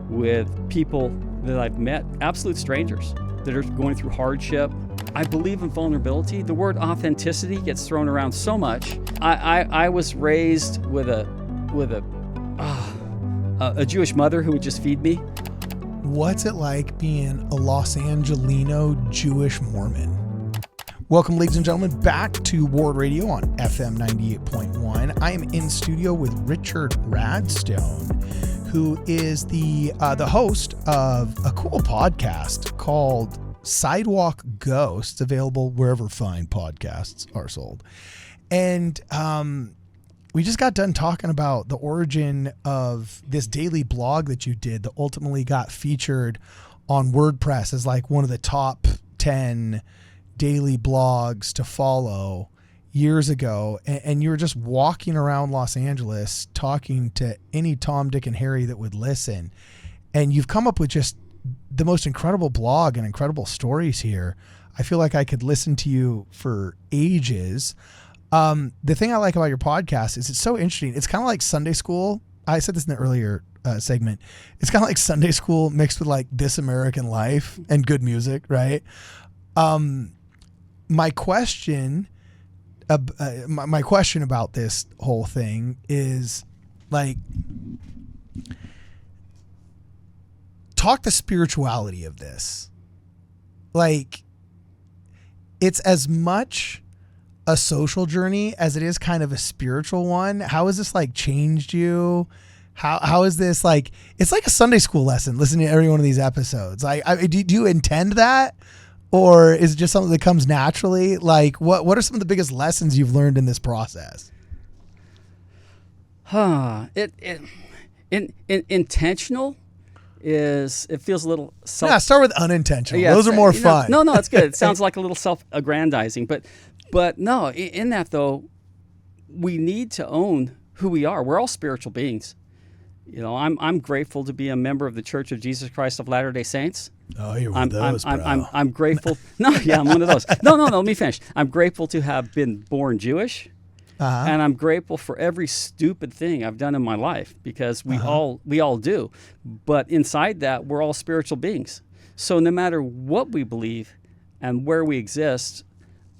with people that I've met, absolute strangers that are going through hardship. I believe in vulnerability. The word authenticity gets thrown around so much. I was raised with a Jewish mother who would just feed me. What's it like being a Los Angelino Jewish Mormon? Welcome, ladies and gentlemen, back to Ward Radio on FM 98.1. I am in studio with Richard Radstone, who is the host of a cool podcast called Sidewalk Ghosts, available wherever fine podcasts are sold. And we just got done talking about the origin of this daily blog that you did that ultimately got featured on WordPress as like one of the top 10 daily blogs to follow years ago. And you were just walking around Los Angeles talking to any Tom, Dick, and Harry that would listen. And you've come up with just the most incredible blog and incredible stories here. I feel like I could listen to you for ages. The thing I like about your podcast is it's so interesting. It's kind of like Sunday school. I said this in the earlier segment. It's kind of like Sunday school mixed with like This American Life and good music, right? My question about this whole thing is like, talk the spirituality of this. Like, it's as much a social journey as it is kind of a spiritual one. How has this like changed you? How is this like, it's like a Sunday school lesson, listening to every one of these episodes. Do you intend that? Or is it just something that comes naturally? Like, what are some of the biggest lessons you've learned in this process? Intentional is, it feels a little start with unintentional. Yeah, those are more fun. No, it's good. It sounds like a little self-aggrandizing, but no, in that though, we need to own who we are. We're all spiritual beings. You know, I'm grateful to be a member of the Church of JesusChrist of Latter-day Saints. Oh, you're one of those, bro. I'm grateful. No, yeah, I'm one of those. No, let me finish. I'm grateful to have been born Jewish, and I'm grateful for every stupid thing I've done in my life, because we all do. But inside that, we're all spiritual beings. So no matter what we believe and where we exist,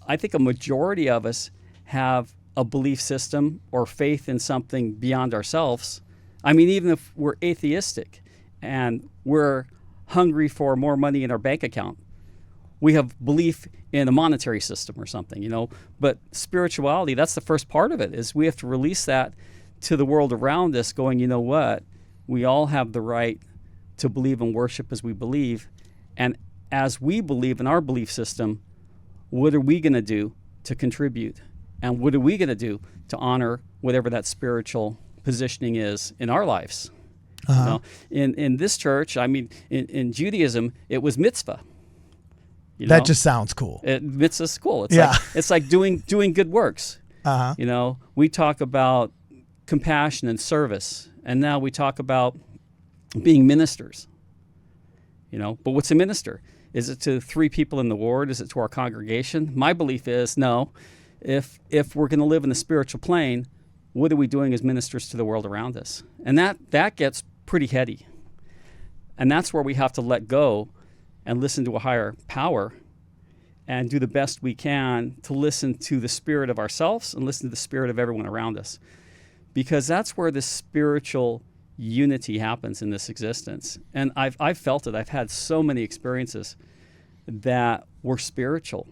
I think a majority of us have a belief system or faith in something beyond ourselves. I mean, even if we're atheistic and we're hungry for more money in our bank account, we have belief in a monetary system or something, you know. But spirituality, that's the first part of it, is we have to release that to the world around us, going, you know what, we all have the right to believe and worship as we believe. And as we believe in our belief system, what are we going to do to contribute? And what are we going to do to honor whatever that spiritual positioning is in our lives? You know, in this church, I mean, in Judaism, it was mitzvah. That just sounds cool. Mitzvah's cool. It's like doing good works. You know, we talk about compassion and service, and now we talk about being ministers. You know, but what's a minister? Is it to 3 people in the ward? Is it to our congregation? My belief is no. If we're going to live in the spiritual plane, what are we doing as ministers to the world around us? And that gets pretty heady. And that's where we have to let go and listen to a higher power and do the best we can to listen to the spirit of ourselves and listen to the spirit of everyone around us. Because that's where the spiritual unity happens in this existence. And I've felt it. I've had so many experiences that were spiritual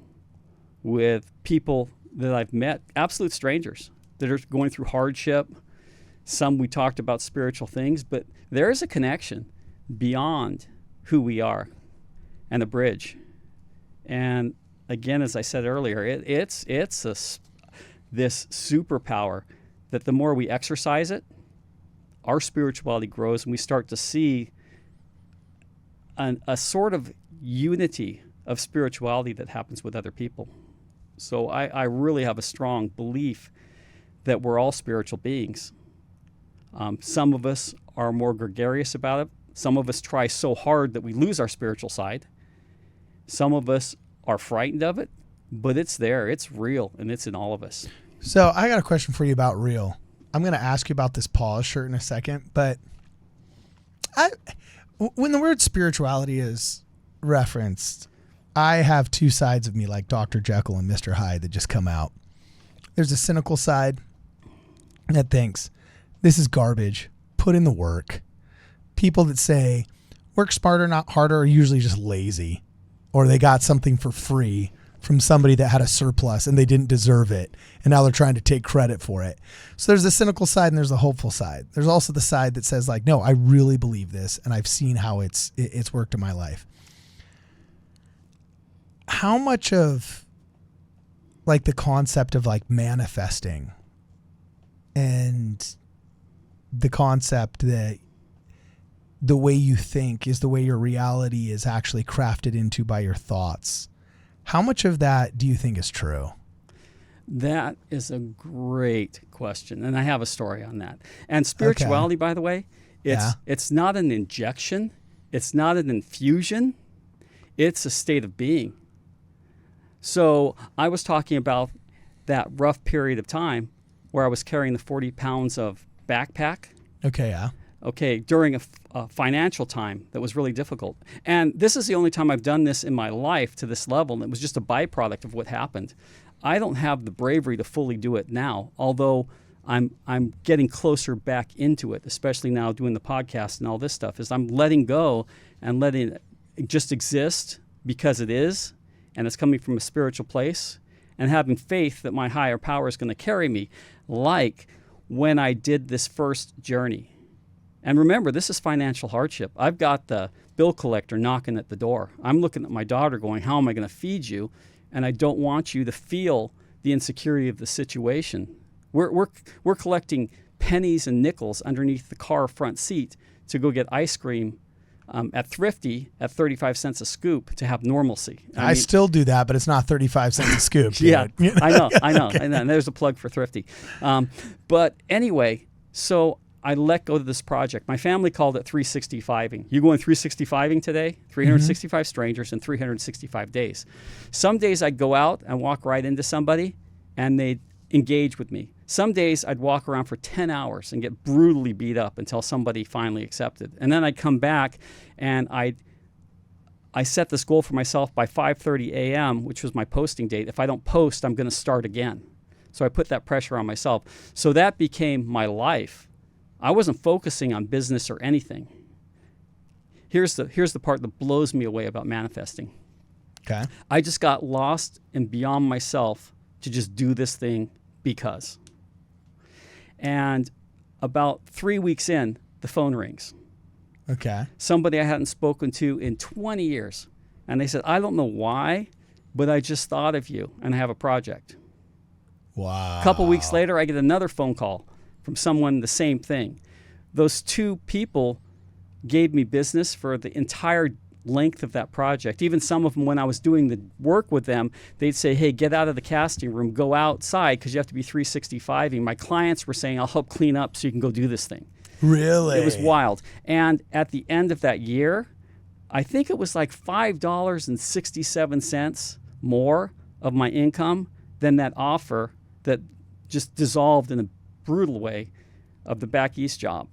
with people that I've met, absolute strangers that are going through hardship. Some we talked about spiritual things, but there is a connection beyond who we are and a bridge. And again, as I said earlier, it's this superpower that the more we exercise it, our spirituality grows, and we start to see a sort of unity of spirituality that happens with other people. So I really have a strong belief that we're all spiritual beings. Some of us are more gregarious about it. Some of us try so hard that we lose our spiritual side. Some of us are frightened of it, but it's there. It's real, and it's in all of us. So I got a question for you about real. I'm going to ask you about this pause shirt in a second, but When the word spirituality is referenced, I have two sides of me, like Dr. Jekyll and Mr. Hyde, that just come out. There's a cynical side that thinks this is garbage. Put in the work. People that say work smarter, not harder, are usually just lazy, or they got something for free from somebody that had a surplus and they didn't deserve it, and now they're trying to take credit for it. So there's the cynical side and there's the hopeful side. There's also the side that says, like, no, I really believe this and I've seen how it's worked in my life. How much of like the concept of like manifesting and the concept that the way you think is the way your reality is actually crafted into by your thoughts, how much of that do you think is true? That is a great question, and I have a story on that. And spirituality, by the way, it's not an injection, it's not an infusion, it's a state of being. So I was talking about that rough period of time where I was carrying the 40 pounds of backpack. Okay, yeah. Okay, during a financial time that was really difficult. And this is the only time I've done this in my life to this level, and it was just a byproduct of what happened. I don't have the bravery to fully do it now, although I'm getting closer back into it, especially now doing the podcast and all this stuff, is I'm letting go and letting it just exist because it is, and it's coming from a spiritual place, and having faith that my higher power is going to carry me, like when I did this first journey. And remember, this is financial hardship. I've got the bill collector knocking at the door. I'm looking at my daughter going, how am I going to feed you? And I don't want you to feel the insecurity of the situation. We're collecting pennies and nickels underneath the car front seat to go get ice cream at Thrifty at 35 cents a scoop to have normalcy. I mean, still do that, but it's not 35 cents a scoop. Yeah, I know. Okay. And there's a plug for Thrifty. But anyway, so I let go of this project. My family called it 365ing. You going 365ing today? 365 strangers in 365 days. Some days I'd go out and walk right into somebody and they'd engage with me. Some days I'd walk around for 10 hours and get brutally beat up until somebody finally accepted. And then I'd come back and I set this goal for myself by 5:30 a.m., which was my posting date. If I don't post, I'm going to start again. So I put that pressure on myself. So that became my life. I wasn't focusing on business or anything. Here's the part that blows me away about manifesting. Okay. I just got lost and beyond myself to just do this thing because. And about 3 weeks in, the phone rings. Okay. Somebody I hadn't spoken to in 20 years. And they said, I don't know why, but I just thought of you and I have a project. Wow. A couple weeks later, I get another phone call from someone, the same thing. Those two people gave me business for the entire length of that project. Even some of them, when I was doing the work with them, they'd say, hey, get out of the casting room, go outside because you have to be 365ing. My clients were saying, I'll help clean up so you can go do this thing. Really? It was wild. And at the end of that year, I think it was like $5.67 more of my income than that offer that just dissolved in a brutal way of the back east job.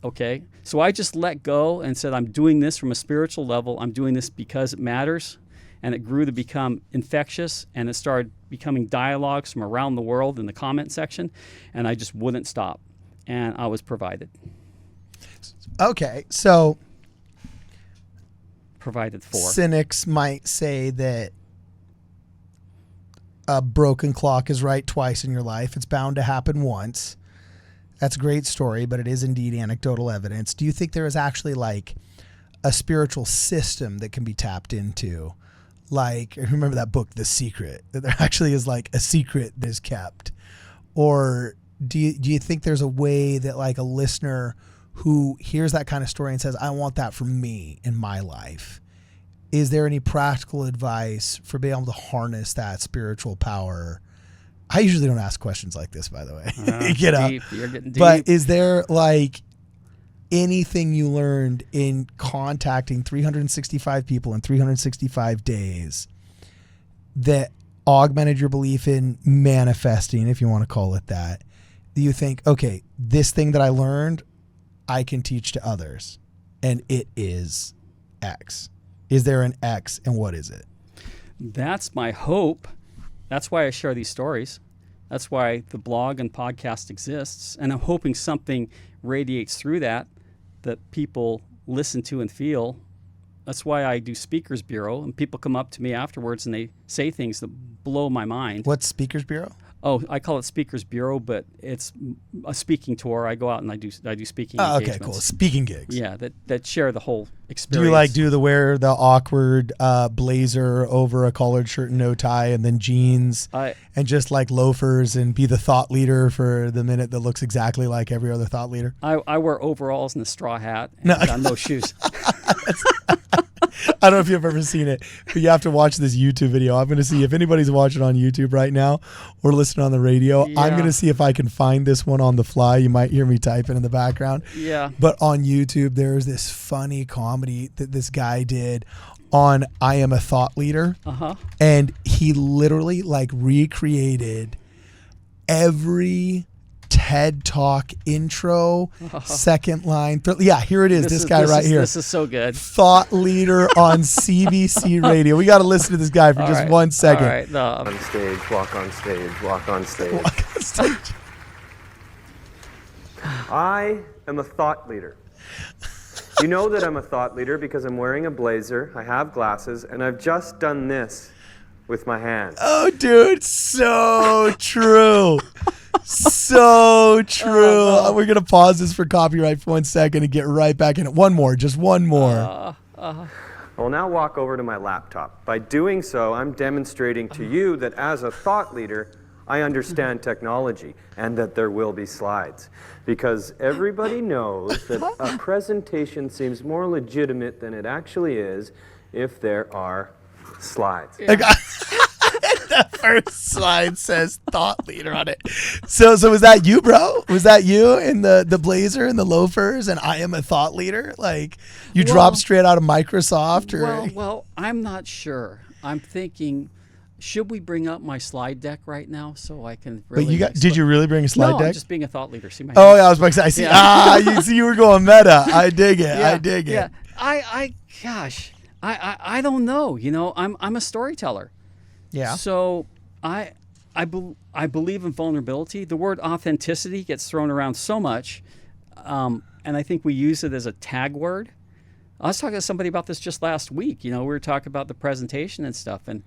Okay? So I just let go and said, I'm doing this from a spiritual level. I'm doing this because it matters. And it grew to become infectious, and it started becoming dialogues from around the world in the comment section. And I just wouldn't stop. And I was provided. Okay. So provided for. Cynics might say that a broken clock is right twice in your life. It's bound to happen once. That's a great story, but it is indeed anecdotal evidence. Do you think there is actually like a spiritual system that can be tapped into? Like, remember that book, The Secret, that there actually is like a secret that is kept? Or do you think there's a way that like a listener who hears that kind of story and says, I want that for me in my life? Is there any practical advice for being able to harness that spiritual power? I usually don't ask questions like this, by the way. Deep. You're getting deep. But is there like anything you learned in contacting 365 people in 365 days that augmented your belief in manifesting, if you want to call it that? Do you think, okay, this thing that I learned, I can teach to others, and it is X. Is there an X, and what is it? That's my hope. That's why I share these stories. That's why the blog and podcast exists. And I'm hoping something radiates through that people listen to and feel. That's why I do Speakers Bureau, and people come up to me afterwards and they say things that blow my mind. What's Speakers Bureau? Oh, I call it Speakers Bureau, but it's a speaking tour. I go out and I do speaking engagements. Okay, cool. Speaking gigs. Yeah, that share the whole experience. Do you wear the awkward blazer over a collared shirt and no tie, and then jeans, and just like loafers, and be the thought leader for the minute that looks exactly like every other thought leader? I wear overalls and a straw hat and no shoes. I don't know if you've ever seen it, but you have to watch this YouTube video. I'm going to see if anybody's watching on YouTube right now or listening on the radio. Yeah. I'm going to see if I can find this one on the fly. You might hear me typing in the background. Yeah. But on YouTube, there's this funny comedy that this guy did on I Am a Thought Leader. Uh-huh. And he literally recreated every TED Talk intro, second line. Yeah, here it is. This guy right here. This is so good. Thought leader on CBC radio. We got to listen to this guy for just 1 second. All right. On stage, walk on stage, walk on stage. Walk on stage. I am a thought leader. You know that I'm a thought leader because I'm wearing a blazer, I have glasses, and I've just done this with my hands. Oh, dude, so true. So true. We're going to pause this for copyright for 1 second and get right back in it. One more, just one more. I'll now walk over to my laptop. By doing so, I'm demonstrating to you that as a thought leader, I understand technology and that there will be slides. Because everybody knows that a presentation seems more legitimate than it actually is if there are slides. Yeah. The first slide says thought leader on it. So was that you, bro? Was that you in the blazer and the loafers and I am a thought leader? You dropped straight out of Microsoft? Or? Well, I'm not sure. I'm thinking, should we bring up my slide deck right now so I can really... But did you really bring a slide deck? No, I'm just being a thought leader. See my hands? Oh, yeah, I was about to say, I see. Yeah. You were going meta. I dig it. Yeah, I dig it. Yeah. Gosh, I don't know. I'm a storyteller. Yeah. So I believe in vulnerability. The word authenticity gets thrown around so much, and I think we use it as a tag word. I was talking to somebody about this just last week. We were talking about the presentation and stuff, and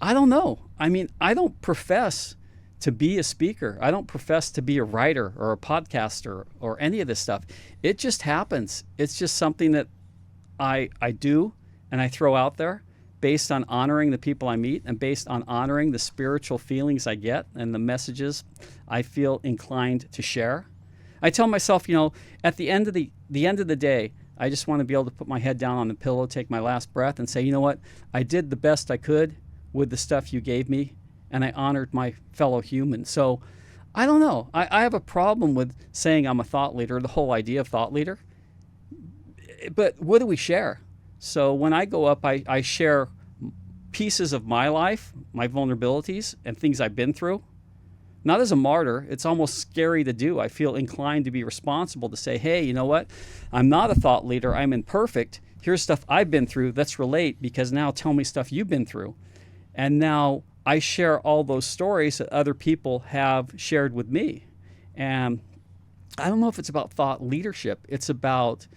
I don't know. I mean, I don't profess to be a speaker. I don't profess to be a writer or a podcaster or any of this stuff. It just happens. It's just something that I do and I throw out there, based on honoring the people I meet and based on honoring the spiritual feelings I get and the messages I feel inclined to share. I tell myself, at the end of the day, I just want to be able to put my head down on the pillow, take my last breath, and say, you know what? I did the best I could with the stuff you gave me, and I honored my fellow human. So I don't know. I have a problem with saying I'm a thought leader, the whole idea of thought leader. But what do we share? So when I go up, I share pieces of my life, my vulnerabilities, and things I've been through. Not as a martyr. It's almost scary to do. I feel inclined to be responsible to say, hey, you know what? I'm not a thought leader. I'm imperfect. Here's stuff I've been through. Let's relate, because now tell me stuff you've been through. And now I share all those stories that other people have shared with me. And I don't know if it's about thought leadership. It's about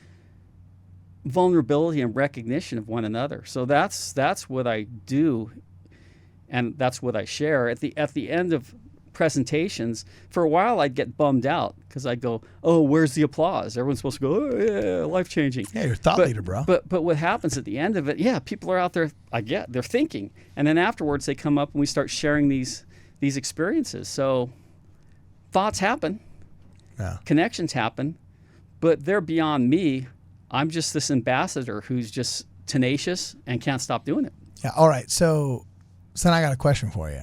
vulnerability and recognition of one another. So that's what I do, and that's what I share. At the end of presentations, for a while I'd get bummed out because I'd go, oh, where's the applause? Everyone's supposed to go, oh, yeah, life-changing. Yeah, you're a thought leader, bro. But what happens at the end of it, people are out there, they're thinking. And then afterwards they come up and we start sharing these experiences. So thoughts happen, connections happen, but they're beyond me. I'm just this ambassador who's just tenacious and can't stop doing it. Yeah. All right. So then I got a question for you.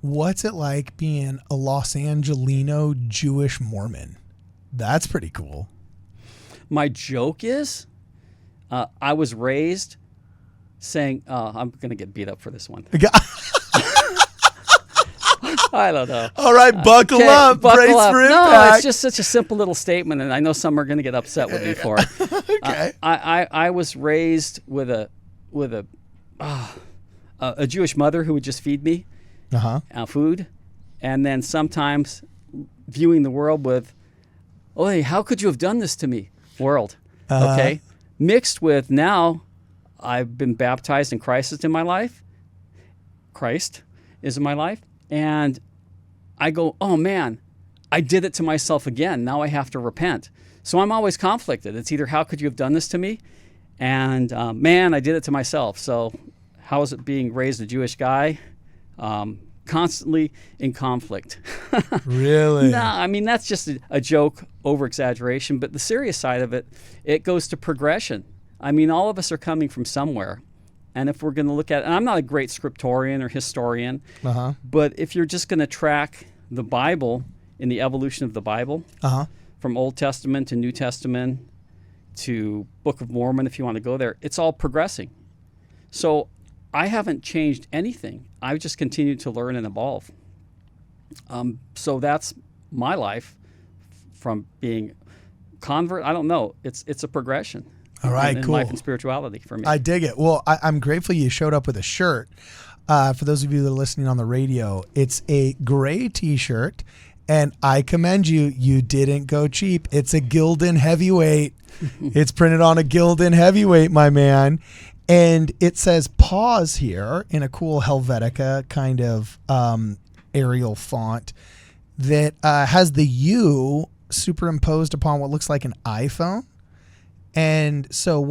What's it like being a Los Angelino Jewish Mormon? That's pretty cool. My joke is, I was raised saying, I'm going to get beat up for this one. I don't know. All right, buckle up. Brace for impact. No, it's just such a simple little statement, and I know some are going to get upset with me for it. Okay. I was raised with a Jewish mother who would just feed me food, and then sometimes viewing the world with, "Oh, hey, how could you have done this to me?" World, okay, mixed with now I've been baptized and Christ is in my life. Christ is in my life, and I go, "Oh man, I did it to myself again. Now I have to repent." So I'm always conflicted. It's either how could you have done this to me, and man, I did it to myself. So how is it being raised a Jewish guy? Constantly in conflict. Really? No, I mean, that's just a joke, over-exaggeration. But the serious side of it, it goes to progression. I mean, all of us are coming from somewhere. And if we're going to look at, and I'm not a great scriptorian or historian, but if you're just going to track the Bible in the evolution of the Bible, from Old Testament to New Testament to Book of Mormon, if you want to go there, it's all progressing. So I haven't changed anything. I've just continued to learn and evolve. So that's my life from being convert. I don't know. It's a progression. All right, in cool. Life and spirituality for me. I dig it. Well, I'm grateful you showed up with a shirt. For those of you that are listening on the radio, it's a gray T-shirt, and I commend you. You didn't go cheap. It's a Gildan heavyweight. It's printed on a Gildan heavyweight, my man. And it says pause here in a cool Helvetica kind of Arial font that has the U superimposed upon what looks like an iPhone. And so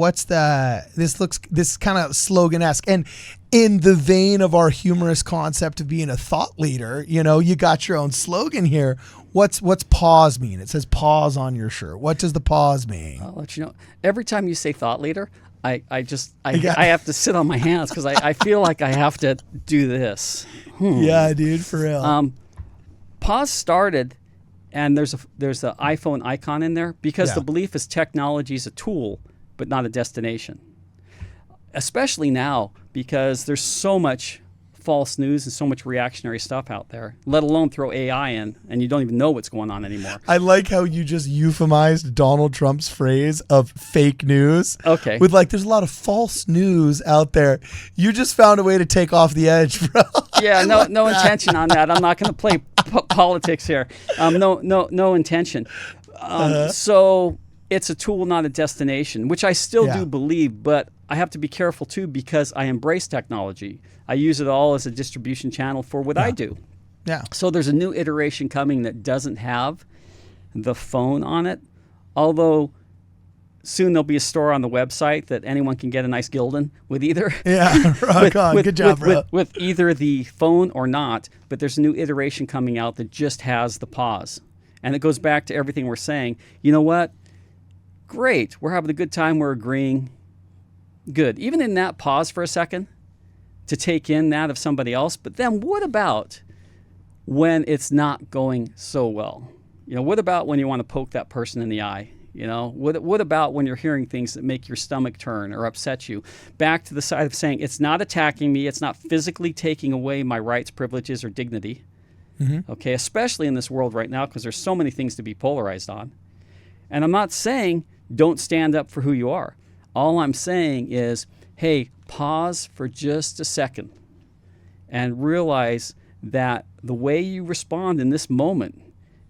this kind of slogan-esque. And in the vein of our humorous concept of being a thought leader, you got your own slogan here. What's pause mean? It says pause on your shirt. What does the pause mean? I'll let you know. Every time you say thought leader, I have to sit on my hands because I feel like I have to do this. Yeah, dude, for real. Pause started, and there's an iPhone icon in there because the belief is technology is a tool, but not a destination. Especially now because there's so much false news and so much reactionary stuff out there, let alone throw AI in, and you don't even know what's going on anymore. I like how you just euphemized Donald Trump's phrase of fake news. Okay. With there's a lot of false news out there. You just found a way to take off the edge, bro. Yeah, no intention on that. I'm not going to play politics here. No intention. So it's a tool, not a destination, which I still do believe, but I have to be careful too because I embrace technology. I use it all as a distribution channel for what I do. Yeah. So there's a new iteration coming that doesn't have the phone on it, although soon there'll be a store on the website that anyone can get a nice Gildan with either. Yeah, rock on. Good job, bro. With either the phone or not, but there's a new iteration coming out that just has the pause. And it goes back to everything we're saying. You know what? Great. We're having a good time. We're agreeing. Good. Even in that pause for a second to take in that of somebody else. But then what about when it's not going so well? What about when you want to poke that person in the eye? What about when you're hearing things that make your stomach turn or upset you? Back to the side of saying, it's not attacking me. It's not physically taking away my rights, privileges, or dignity. Okay, especially in this world right now because there's so many things to be polarized on. And I'm not saying don't stand up for who you are. All I'm saying is, hey, pause for just a second and realize that the way you respond in this moment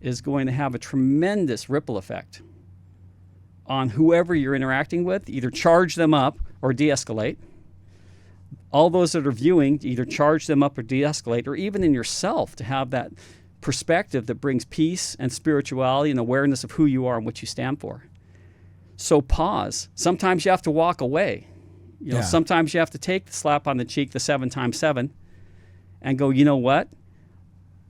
is going to have a tremendous ripple effect on whoever you're interacting with. Either charge them up or de-escalate. All those that are viewing, either charge them up or de-escalate, or even in yourself to have that perspective that brings peace and spirituality and awareness of who you are and what you stand for. So pause. Sometimes you have to walk away. Sometimes you have to take the slap on the cheek, the 7 times 7, and go, you know what?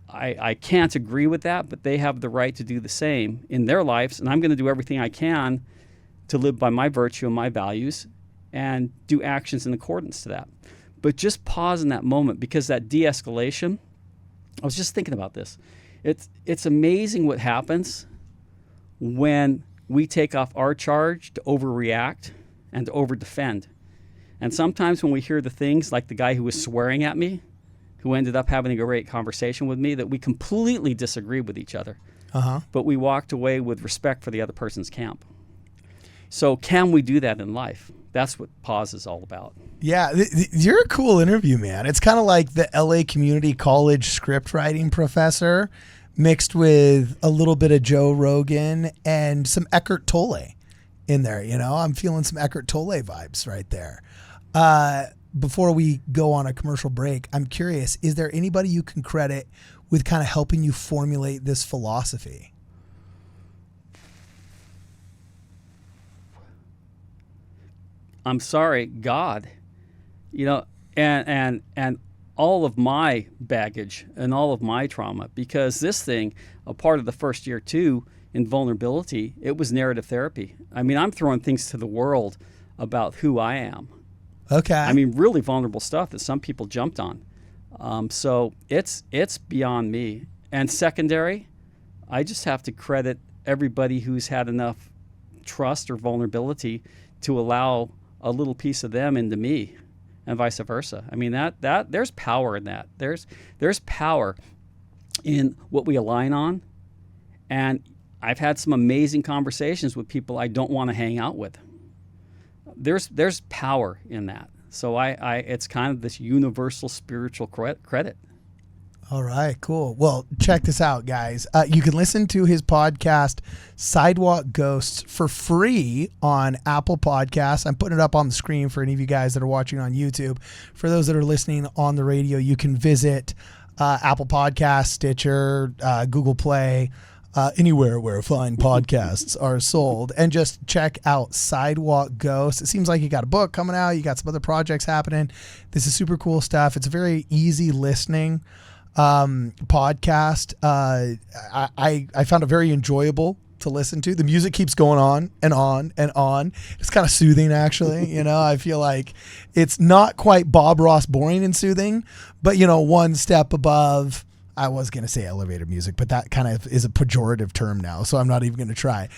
I can't agree with that, but they have the right to do the same in their lives, and I'm going to do everything I can to live by my virtue and my values and do actions in accordance to that. But just pause in that moment, because that de-escalation, I was just thinking about this. It's amazing what happens when we take off our charge to overreact and to overdefend. And sometimes when we hear the things like the guy who was swearing at me, who ended up having a great conversation with me that we completely disagreed with each other. But we walked away with respect for the other person's camp. So can we do that in life? That's what Pause is all about. Yeah, you're a cool interview, man. It's kind of like the LA Community College script writing professor mixed with a little bit of Joe Rogan and some Eckhart Tolle in there. You know, I'm feeling some Eckhart Tolle vibes right there. Before we go on a commercial break, I'm curious, is there anybody you can credit with kind of helping you formulate this philosophy? I'm sorry, God, you know, and all of my baggage and all of my trauma, because this thing, a part of the first year too, in vulnerability, it was narrative therapy. I mean, I'm throwing things to the world about who I am. Okay. I mean, really vulnerable stuff that some people jumped on. So it's beyond me. And secondary, I just have to credit everybody who's had enough trust or vulnerability to allow a little piece of them into me, and vice versa. I mean, that there's power in that. There's power in what we align on. And I've had some amazing conversations with people I don't want to hang out with. There's power in that. So it's kind of this universal spiritual credit. All right, cool. Well, check this out, guys. You can listen to his podcast, Sidewalk Ghosts, for free on Apple Podcasts. I'm putting it up on the screen for any of you guys that are watching on YouTube. For those that are listening on the radio, you can visit Apple Podcasts, Stitcher, Google Play, anywhere where fine podcasts are sold, and just check out Sidewalk Ghosts. It seems like you got a book coming out. You got some other projects happening. This is super cool stuff. It's a very easy listening podcast. I found it very enjoyable to listen to. The music keeps going on and on and on. It's kind of soothing, actually. You know, I feel like it's not quite Bob Ross boring and soothing, but, you know, one step above. I was going to say elevator music, but that kind of is a pejorative term now, so I'm not even going to try.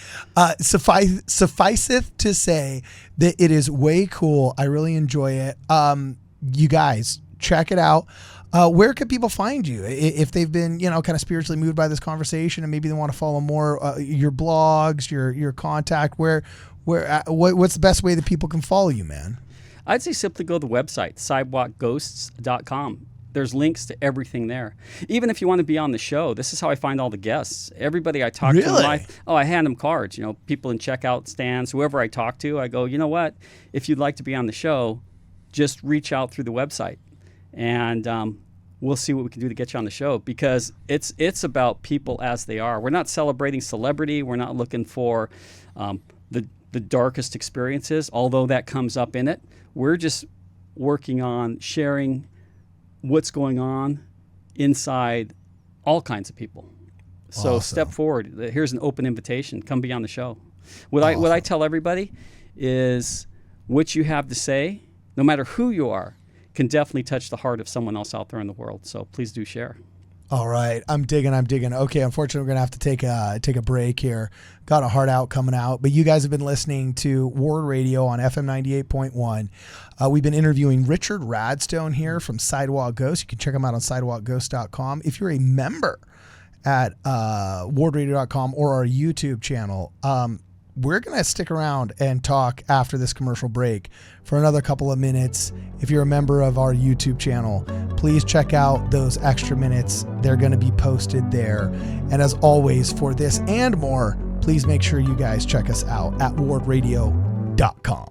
Sufficeth to say that it is way cool. I really enjoy it. You guys, check it out. Where can people find you if they've been, you know, kind of spiritually moved by this conversation, and maybe they want to follow more your blogs, your contact? What's the best way that people can follow you, man? I'd say simply go to the website, sidewalkghosts.com. There's links to everything there. Even if you want to be on the show, this is how I find all the guests. Everybody I talk to, I hand them cards. You know, people in checkout stands, whoever I talk to, I go, you know what? If you'd like to be on the show, just reach out through the website, and we'll see what we can do to get you on the show, because it's about people as they are. We're not celebrating celebrity. We're not looking for the darkest experiences, although that comes up in it. We're just working on sharing what's going on inside all kinds of people. So Awesome. Step forward. Here's an open invitation. Come be on the show. What I tell everybody is what you have to say, no matter who you are, can definitely touch the heart of someone else out there in the world. So please do share. All right. I'm digging. Okay. Unfortunately, we're going to have to take a break here. Got a hard out coming out, but you guys have been listening to Ward Radio on FM 98.1. We've been interviewing Richard Radstone here from Sidewalk Ghosts. You can check him out on sidewalkghost.com. If you're a member at wardradio.com or our YouTube channel, we're going to stick around and talk after this commercial break for another couple of minutes. If you're a member of our YouTube channel, please check out those extra minutes. They're going to be posted there. And as always, for this and more, please make sure you guys check us out at wardradio.com.